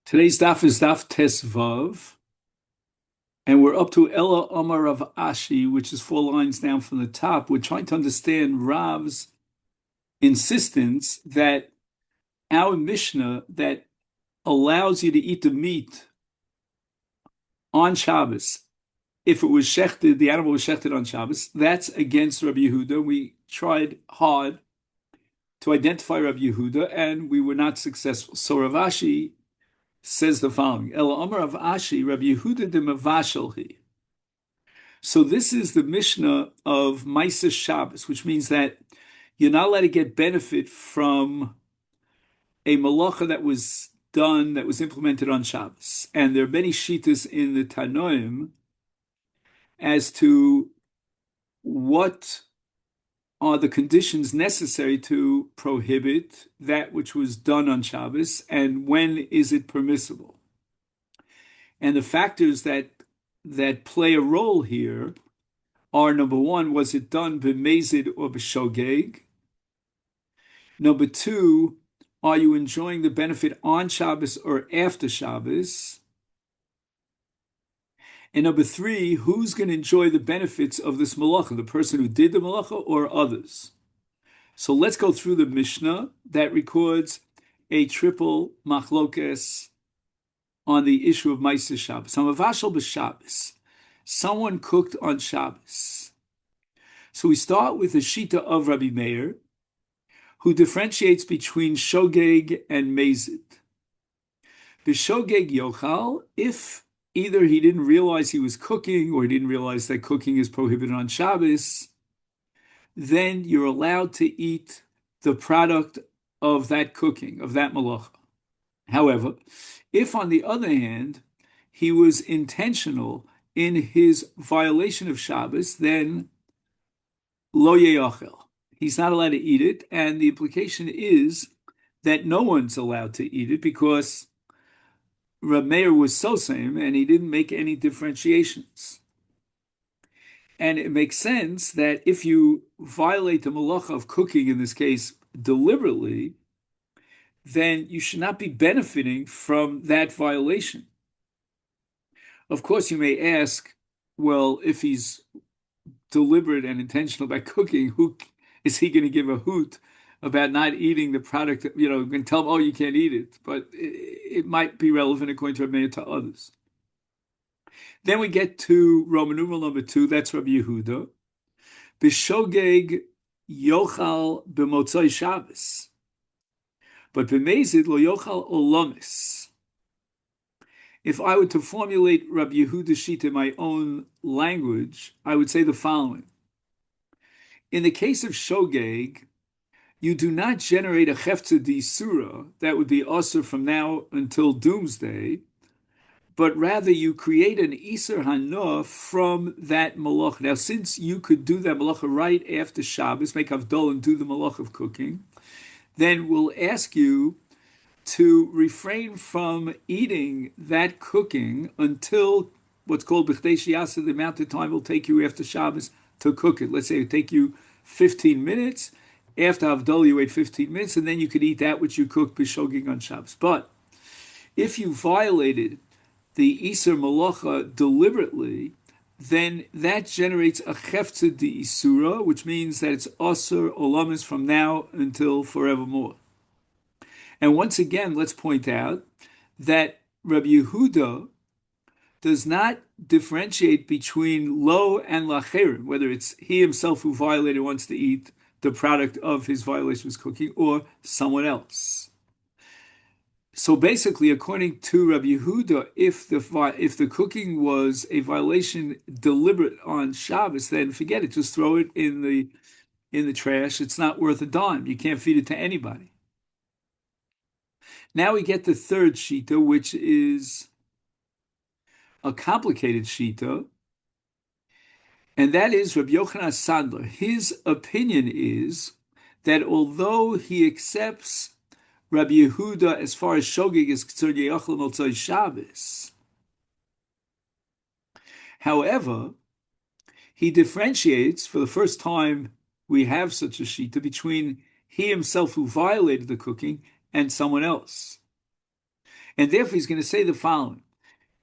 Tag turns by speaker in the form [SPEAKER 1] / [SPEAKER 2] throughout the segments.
[SPEAKER 1] Today's daf is daf Tesvav, and we're up to Ella Omar of Ashi, which is 4 lines down from the top. We're trying to understand Rav's insistence that our Mishnah that allows you to eat the meat on Shabbos, if it was shechted, the animal was shechted on Shabbos, that's against Rabbi Yehuda. We tried hard to identify Rabbi Yehuda, and we were not successful. So Rav Ashi says the following: Ela Omer of Ashi, Rabbi Yehuda de Mavashelhi. So this is the Mishnah of Maseches Shabbos, which means that you're not allowed to get benefit from a malacha that was done, that was implemented on Shabbos. And there are many shittas in the Tanoim as to what are the conditions necessary to prohibit that which was done on Shabbos, and when is it permissible. And the factors that play a role here are, number one, was it done b'mezid or b'shogeg? Number two, are you enjoying the benefit on Shabbos or after Shabbos? And number three, who's going to enjoy the benefits of this malacha, the person who did the malacha or others? So let's go through the Mishnah that records a triple machlokes on the issue of Maaseh Shabbos. Hamavashal b'Shabbos. Someone cooked on Shabbos. So we start with the Shita of Rabbi Meir, who differentiates between Shogeg and Mezid. B'Shogeg Yochal, if either he didn't realize he was cooking or he didn't realize that cooking is prohibited on Shabbos, then you're allowed to eat the product of that cooking, of that malacha. However, if on the other hand, he was intentional in his violation of Shabbos, then lo yeyachel. He's not allowed to eat it, and the implication is that no one's allowed to eat it because Reb Meir was sosem and he didn't make any differentiations. And it makes sense that if you violate the malacha of cooking, in this case, deliberately, then you should not be benefiting from that violation. Of course, you may ask, well, if he's deliberate and intentional about cooking, who is he going to give a hoot about not eating the product? And tell him, oh, you can't eat it. But it might be relevant according to Rabbi to others. Then we get to Roman numeral number 2. That's Rabbi Yehuda. B'shogeg yochal b'motzoi Shabbos. But b'mezid lo yochal olamis. If I were to formulate Rabbi Yehuda's sheet in my own language, I would say the following. In the case of shogeg, you do not generate a chefza d'isura, that would be usur from now until doomsday, but rather you create an iser hanoah from that malach. Now, since you could do that malacha right after Shabbos, make havdol and do the malach of cooking, then we'll ask you to refrain from eating that cooking until what's called b'chdei sheyasa, the amount of time it will take you after Shabbos to cook it. Let's say it take you 15 minutes. After havdol, you wait 15 minutes, and then you could eat that which you cooked b'shogeg on Shabbos. But if you violated the Iser Malacha deliberately, then that generates a chefza d'isura, which means that it's Asur Olamis from now until forevermore. And once again, let's point out that Rabbi Yehuda does not differentiate between lo and lacherim, whether it's he himself who violated wants to eat the product of his violation was cooking, or someone else. So basically, according to Rabbi Yehuda, if the cooking was a violation deliberate on Shabbos, then forget it. Just throw it in the trash. It's not worth a dime. You can't feed it to anybody. Now we get the third shita, which is a complicated shita, and that is Rabbi Yochanan Sandler. His opinion is that although he accepts Rabbi Yehuda, as far as shogeg is concerned, Yeyachal Motzai Shabbos. However, he differentiates, for the first time we have such a shita, between he himself who violated the cooking and someone else. And therefore, he's going to say the following.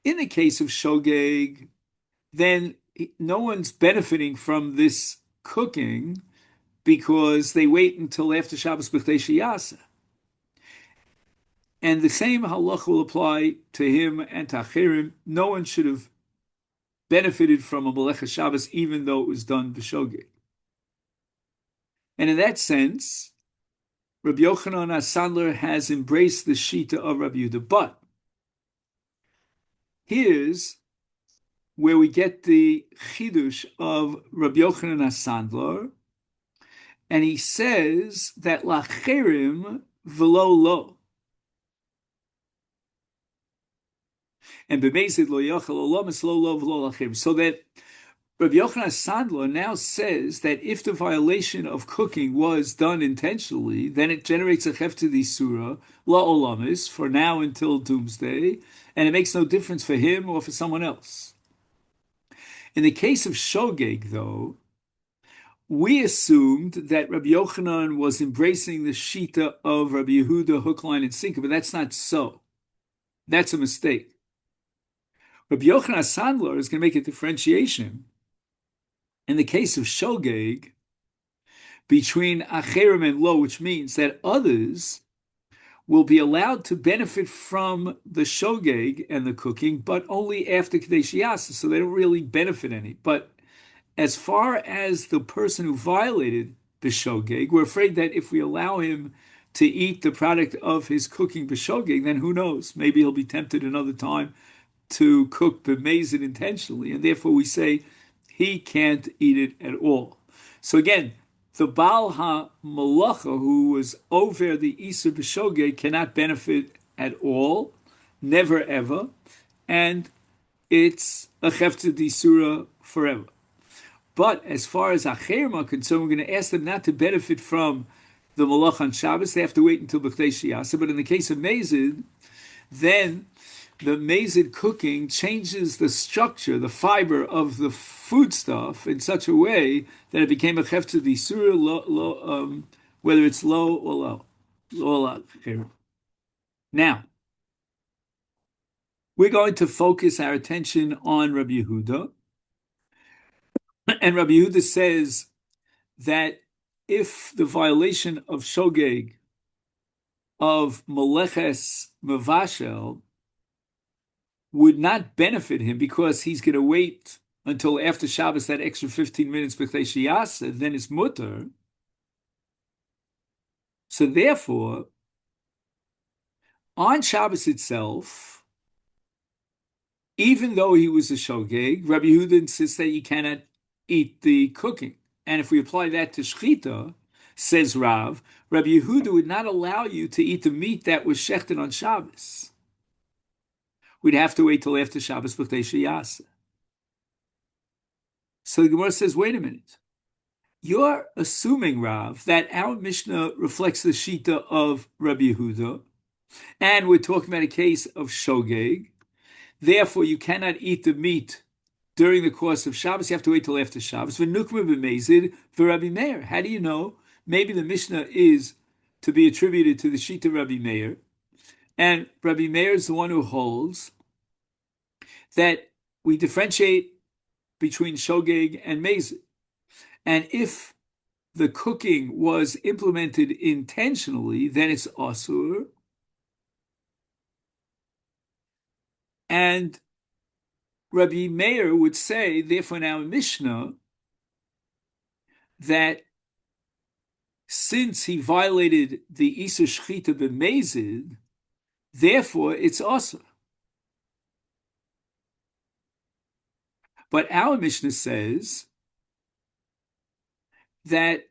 [SPEAKER 1] In the case of shogeg, then no one's benefiting from this cooking because they wait until after Shabbos b'chtei sheyasa. And the same halacha will apply to him and to achirim. No one should have benefited from a Melecha Shabbos even though it was done b'shogeg. And in that sense, Rabbi Yochanan HaSandler has embraced the Shita of Rabbi Yehuda. But here's where we get the Chidush of Rabbi Yochanan HaSandler, and he says that Lacherim v'lo lo. And b'mezid lo yachal olam es lo lo v'lo lacherim. So that Rabbi Yochanan HaSandler now says that if the violation of cooking was done intentionally, then it generates a hefta d'isura la olamis for now until doomsday, and it makes no difference for him or for someone else. In the case of shogeg, though, we assumed that Rabbi Yochanan was embracing the shita of Rabbi Yehuda, hook, line, and sinker, but that's not so. That's a mistake. Rabbi Yochanan HaSandler is going to make a differentiation in the case of shogeg between acherim and lo, which means that others will be allowed to benefit from the shogeg and the cooking, but only after Kadesh Yasa, so they don't really benefit any. But as far as the person who violated the shogeg, we're afraid that if we allow him to eat the product of his cooking b'shogeg, then who knows? Maybe he'll be tempted another time to cook b'mezid intentionally, and therefore we say he can't eat it at all. So again, the Baal HaMalacha, who was over the Isur b'shogeg, cannot benefit at all, never ever, and it's a chefta d'isura forever. But as far as acherim are concerned, we're going to ask them not to benefit from the malach on Shabbos. They have to wait until b'chtei sheyasa. But in the case of mezid, then the mezid cooking changes the structure, the fiber of the foodstuff in such a way that it became a chefta d'isura, whether it's low or low. Now, we're going to focus our attention on Rabbi Yehuda. And Rabbi Yehuda says that if the violation of shogeg, of meleches mevashel, would not benefit him because he's going to wait until after Shabbos, that extra 15 minutes b'chtei sheyasa, then it's mutter. So therefore, on Shabbos itself, even though he was a shogeg, Rabbi Yehuda insists that you cannot eat the cooking. And if we apply that to shchita, says Rav, Rabbi Yehuda would not allow you to eat the meat that was shechted on Shabbos. We'd have to wait till after Shabbos b'chtei sheyasa. So the Gemara says, wait a minute. You're assuming, Rav, that our Mishnah reflects the shita of Rabbi Yehuda, and we're talking about a case of shogeg. Therefore, you cannot eat the meat during the course of Shabbos. You have to wait till after Shabbos. V'nukma b'mezid v'Rabbi Meir. How do you know? Maybe the Mishnah is to be attributed to the shita Rabbi Meir, and Rabbi Meir is the one who holds that we differentiate between shogeg and mezid. And if the cooking was implemented intentionally, then it's asur. And Rabbi Meir would say, therefore, now in Mishnah, that since he violated the Isur Shchita b'mezid, therefore it's asur. But our Mishnah says that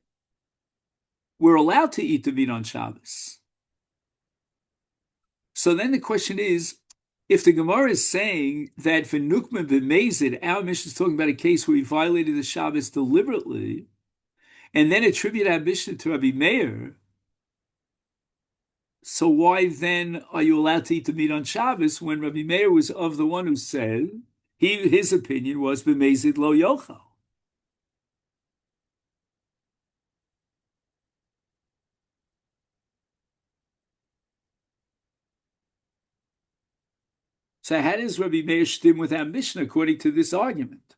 [SPEAKER 1] we're allowed to eat the meat on Shabbos. So then the question is, if the Gemara is saying that for Nukma b'mezid, our Mishnah is talking about a case where he violated the Shabbos deliberately, and then attribute our Mishnah to Rabbi Meir, so why then are you allowed to eat the meat on Shabbos when Rabbi Meir was of the one who said, his opinion was b'mezid lo yochal? So how does Rabbi Meir stem with our Mishnah according to this argument?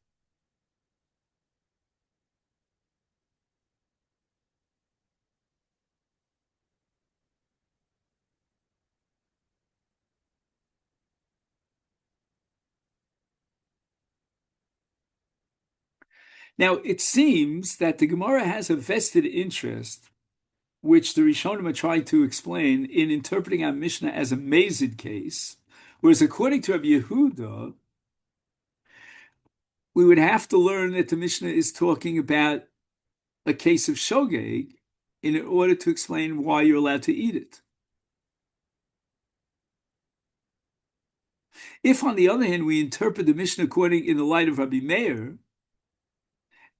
[SPEAKER 1] Now, it seems that the Gemara has a vested interest, which the Rishonim are trying to explain in interpreting our Mishnah as a mazid case, whereas according to Rabbi Yehuda, we would have to learn that the Mishnah is talking about a case of shogeg in order to explain why you're allowed to eat it. If, on the other hand, we interpret the Mishnah according in the light of Rabbi Meir,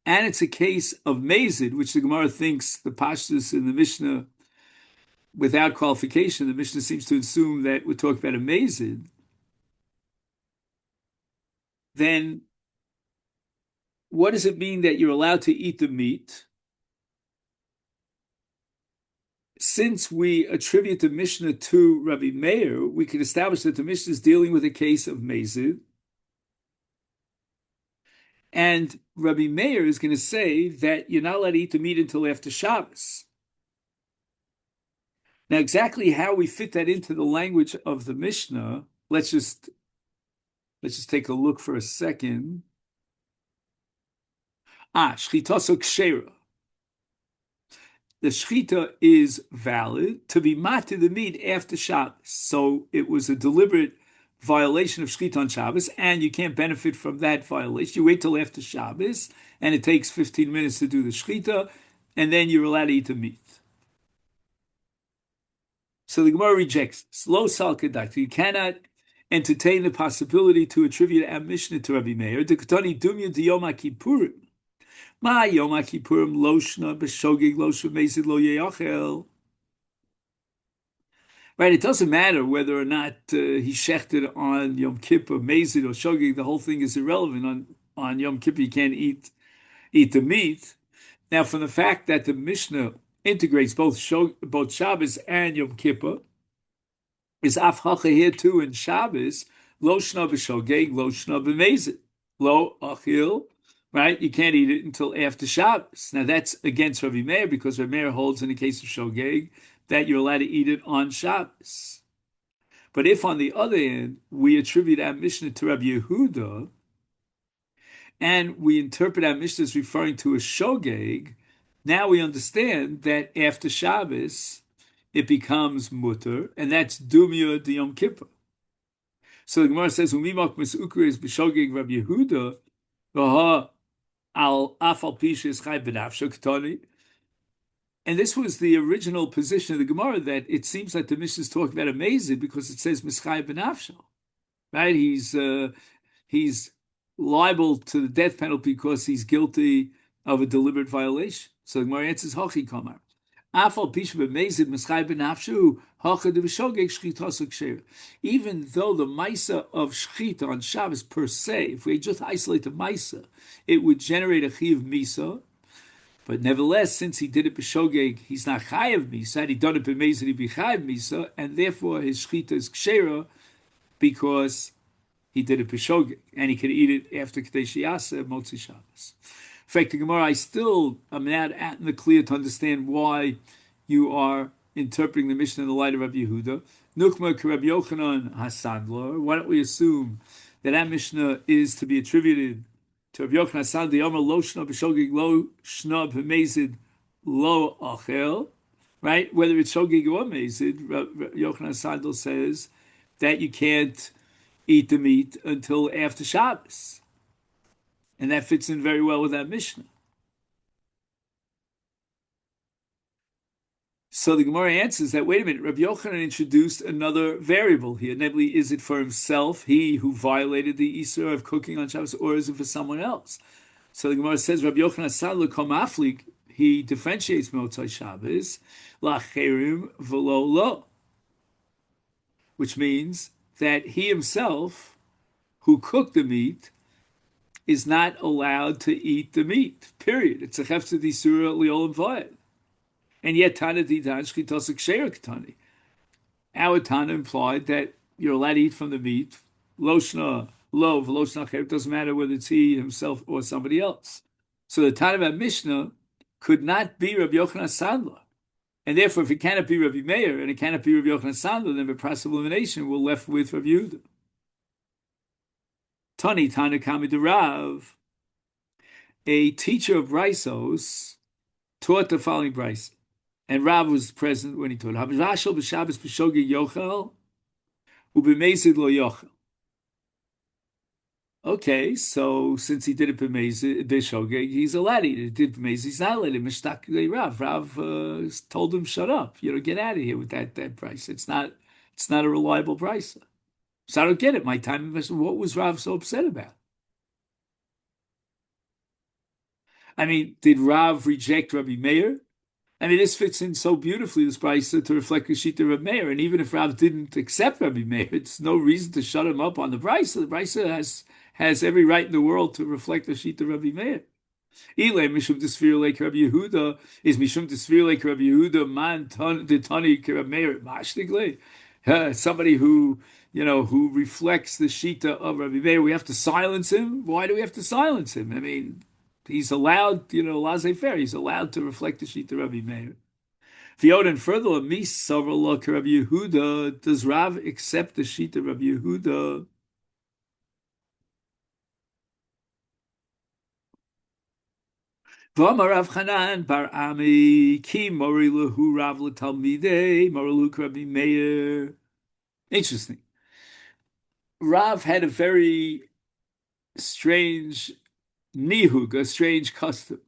[SPEAKER 1] and it's a case of mazid, which the Gemara thinks the pashtus in the Mishnah, without qualification, the Mishnah seems to assume that we're talking about a mazid, then what does it mean that you're allowed to eat the meat? Since we attribute the Mishnah to Rabbi Meir, we can establish that the Mishnah is dealing with a case of mazid. And Rabbi Meir is going to say that you're not allowed to eat the meat until after Shabbos. Now, exactly how we fit that into the language of the Mishnah, let's just take a look for a second. Shchitaso kshera. The shchita is valid to be matir the meat after Shabbos. So it was a deliberate violation of shchita on Shabbos, and you can't benefit from that violation. You wait till after Shabbos, and it takes 15 minutes to do the shchita, and then you're allowed to eat the meat. So the Gemara rejects this. Lo sal kedak. You cannot entertain the possibility to attribute our Mishnah to Rabbi Meir. The Ketani dumya de Yom HaKippurim. Ma Yom HaKippurim lo shna b'shogeg lo shemezid lo yeyachel. Right, it doesn't matter whether or not he shechted on Yom Kippur, Mezid or Shogeg. The whole thing is irrelevant. On Yom Kippur, you can't eat the meat. Now, from the fact that the Mishnah integrates both Shabbos and Yom Kippur, is afhacha here too in Shabbos, lo shna b'shogeg, lo shna b'mezid, lo achil. Right, you can't eat it until after Shabbos. Now, that's against Rabbi Meir because Rabbi Meir holds in the case of Shogeg that you're allowed to eat it on Shabbos. But if, on the other hand, we attribute our Mishnah to Rabbi Yehuda, and we interpret our Mishnah as referring to a shogeg, now we understand that after Shabbos, it becomes mutter, and that's dumya de Yom Kippur. So the Gemara says, "Umimok misukre is b'shogeg Rabbi Yehuda, v'ha al afal pishis chai b'nafsho ketani." And this was the original position of the Gemara, that it seems like the Mishnah is talking about a mazid because it says mischai b'nafsho, right? He's liable to the death penalty because he's guilty of a deliberate violation. So the Gemara answers hachi kamar. Afal pisha b'mazid mischai b'nafsho hacha de b'shogeg shchitaso kshera. Even though the maisa of shchita on Shabbos per se, if we just isolate the maisa, it would generate a chi of misa. But nevertheless, since he did it b'shogeg, he's not chayav misa. Had he done it b'mezid, he'd be chayav misa, and therefore his shchita is kshera because he did it b'shogeg, and he could eat it after Kadesh Yaseh, Motzi Shabbos. In fact, the Gemara, I still am not in the clear to understand why you are interpreting the Mishnah in the light of Rabbi Yehuda. Nukma Rabbi Yochanan Hasandler. Why don't we assume that Mishnah is to be attributed to Rabbi Yochanan Hasandler, Yomer lo shna b'shogeg lo shna b'mezid lo achel, right? Whether it's shogeg or mezid, Rabbi Yochanan Hasandler says that you can't eat the meat until after Shabbos. And that fits in very well with that Mishnah. So the Gemara answers that, wait a minute, Rabbi Yochanan introduced another variable here, namely, is it for himself, he who violated the Isur of cooking on Shabbos, or is it for someone else? So the Gemara says, Rabbi Yochanan Sadler Komaflik, he differentiates Motzai Shabbos, Lacherim v'lo lo, which means that he himself, who cooked the meat, is not allowed to eat the meat, period. It's a hefzer d'isura li'olam v'ayed. And yet, Tana Didan Shchitosik Sheir Ketani. Our Tana implied that you're allowed to eat from the meat Loshna, Lov, Loshna Acher. It doesn't matter whether it's he himself or somebody else. So the Tanakh Mishnah could not be Rabbi Yochanan Sandler. And therefore, if it cannot be Rabbi Meir and it cannot be Rabbi Yochanan Sandler, then by process of elimination, we're left with Rabbi Yehuda. Tani Tanakami de Rav, a teacher of Braisos, taught the following Brais. And Rav was present when he taught. Habashal b'Shabbos b'shogeg yochel u'b'mezid lo yochel. Okay, so since he did it b'shogeg, he's allowed to eat it. He did b'mezid, he's not allowed to. Mishtak Rav. Rav told him, "Shut up! You know, get out of here with that price. It's not a reliable price." So I don't get it. My time investment. What was Rav so upset about? I mean, did Rav reject Rabbi Meir? I mean, this fits in so beautifully, this brisa, to reflect the Shita Rabbi Meir. And even if Rav didn't accept Rabbi Meir, it's no reason to shut him up on the brisa. The brisa has every right in the world to reflect the Shita Rabbi Meir. Ile mishum desfir like Rabbi Yehuda is mishum desfir like Rabbi Yehuda man the tani Rabbi Meir mashtigle. Somebody who who reflects the Shita of Rabbi Meir. We have to silence him. Why do we have to silence him? I mean, he's allowed, laissez-faire. He's allowed to reflect the Shita Rabbi Meir. V'yoden further, mis savar Rabbi Yehuda. Does Rav accept the Shita Rabbi Yehuda? V'amar Rav Chanan bar Ami ki mori lehu Rav l'talmidei mori lehu Rabbi Meir. Interesting. Rav had a very strange nihug, a strange custom.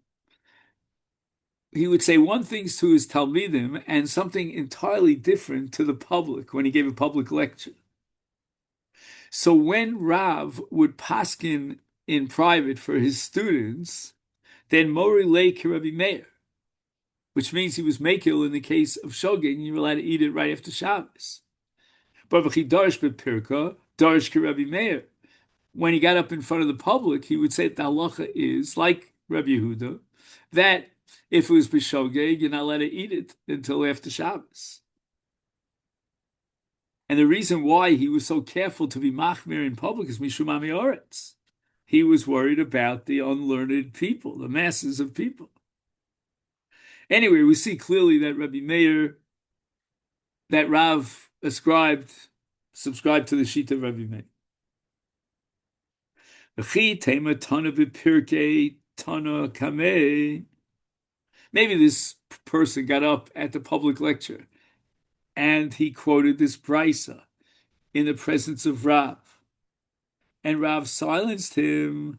[SPEAKER 1] He would say one thing to his talmidim and something entirely different to the public when he gave a public lecture. So when Rav would paskin in private for his students, then Mori Lake Rabbi Meir, which means he was makil in the case of shogeg, and you were allowed to eat it right after Shabbos. But v'chi darsh bepirka, darsh Rabbi Meir. When he got up in front of the public, he would say that the halacha is, like Rabbi Yehuda, that if it was b'shogeg, you're not allowed to eat it until after Shabbos. And the reason why he was so careful to be machmir in public is mishum ami oretz. He was worried about the unlearned people, the masses of people. Anyway, we see clearly that Rabbi Meir, that Rav subscribed to the Shita of Rabbi Meir. Maybe this person got up at the public lecture and he quoted this brisa in the presence of Rav. And Rav silenced him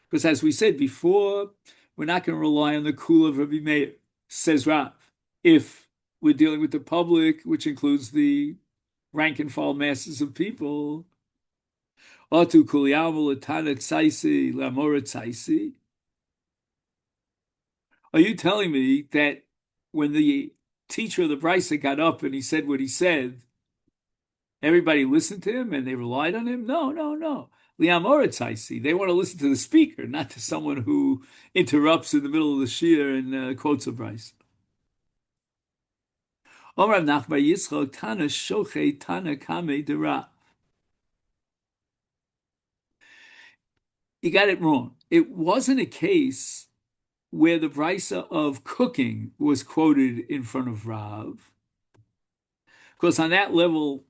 [SPEAKER 1] because, as we said before, we're not going to rely on the kula of Rabbi Meir, says Rav, if we're dealing with the public, which includes the rank and file masses of people. Are you telling me that when the teacher of the brisa got up and he said what he said, everybody listened to him and they relied on him? No. They want to listen to the speaker, not to someone who interrupts in the middle of the shir and quotes a brisa. Omar Nachbar Yitzchak Tana Shoche Tana Kame Dera. You got it wrong. It wasn't a case where the brisa of cooking was quoted in front of Rav. Because on that level,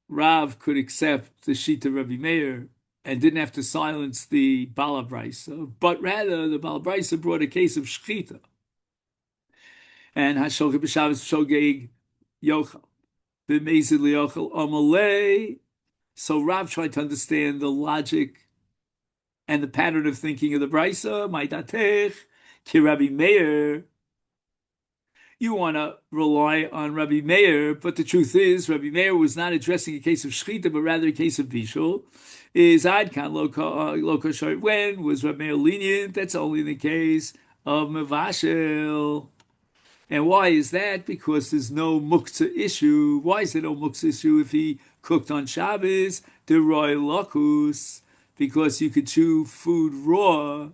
[SPEAKER 1] Rav could accept the Shita Rabbi Meir and didn't have to silence the Bala brisa, but rather the Bala brisa brought a case of shchita. And Hashogeg b'Shabbos shogeg yochel b'mezid liyochel amalei. So Rav tried to understand the logic and the pattern of thinking of the brisa. Ma'datech ki Rabbi Meir. You want to rely on Rabbi Meir, but the truth is, Rabbi Meir was not addressing a case of shchita, but rather a case of bishul. Is adkan lo short? When was Rabbi Meir lenient? That's only in the case of mevashel. And why is that? Because there's no muktzah issue. Why is there no muktzah issue if he cooked on Shabbos? The roy lokus, because you could chew food raw,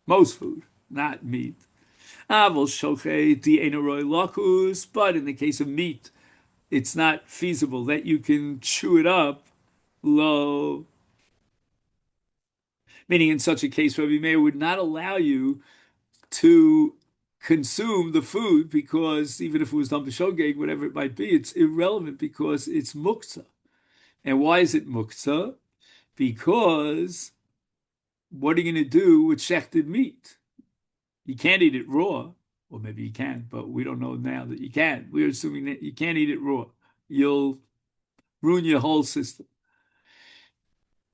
[SPEAKER 1] most food, not meat. But in the case of meat, it's not feasible that you can chew it up Lo. Meaning, in such a case, Rabbi Meir would not allow you to consume the food because even if it was done b'shogeg, whatever it might be, it's irrelevant because it's muktzah. And why is it muktzah? Because what are you going to do with shechted meat? You can't eat it raw. Or maybe you can, but we don't know now that you can. We're assuming that you can't eat it raw. You'll ruin your whole system.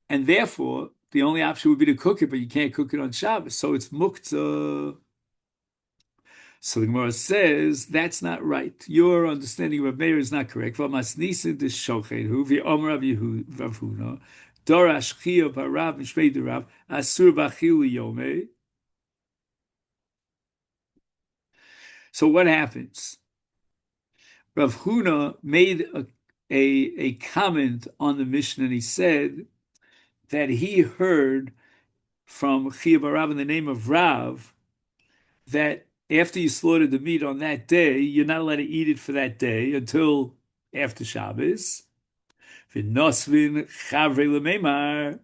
[SPEAKER 1] And therefore, the only option would be to cook it, but you can't cook it on Shabbos. So it's muktzah. So the Gemara says that's not right. Your understanding of Meir is not correct. Dorash Chia Barav Mishmei Derav Asur Bachil Yome. So what happens? Rav Huna made a comment on the Mishnah, and he said that he heard from Chia Barav in the name of Rav that after you slaughtered the meat on that day, you're not allowed to eat it for that day until after Shabbos. V'nosvin chavrei l'meimar,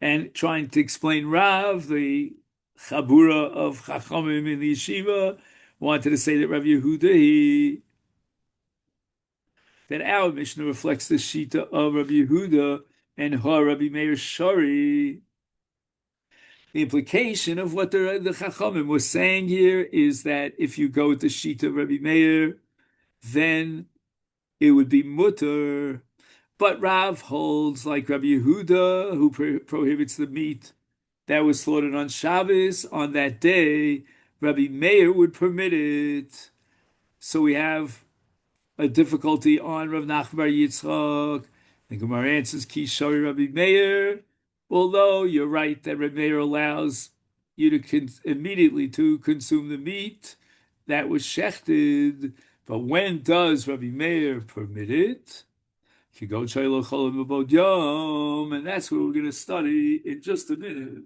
[SPEAKER 1] and trying to explain Rav, the chabura of Chachamim in the yeshiva, wanted to say that Rav Yehuda, that our Mishnah reflects the shita of Rav Yehuda and Ha Rabbi Meir Shari. The implication of what the Chachamim was saying here is that if you go with the shita of Rabbi Meir, then it would be mutter. But Rav holds like Rabbi Yehuda, who prohibits the meat that was slaughtered on Shabbos on that day. Rabbi Meir would permit it. So we have a difficulty on Rav Nachman bar Yitzchak. The Gemara answers Kishari Rabbi Meir. Although you're right that Rabbi Meir allows you to immediately to consume the meat that was shechted, but when does Rabbi Meir permit it? And that's what we're going to study in just a minute.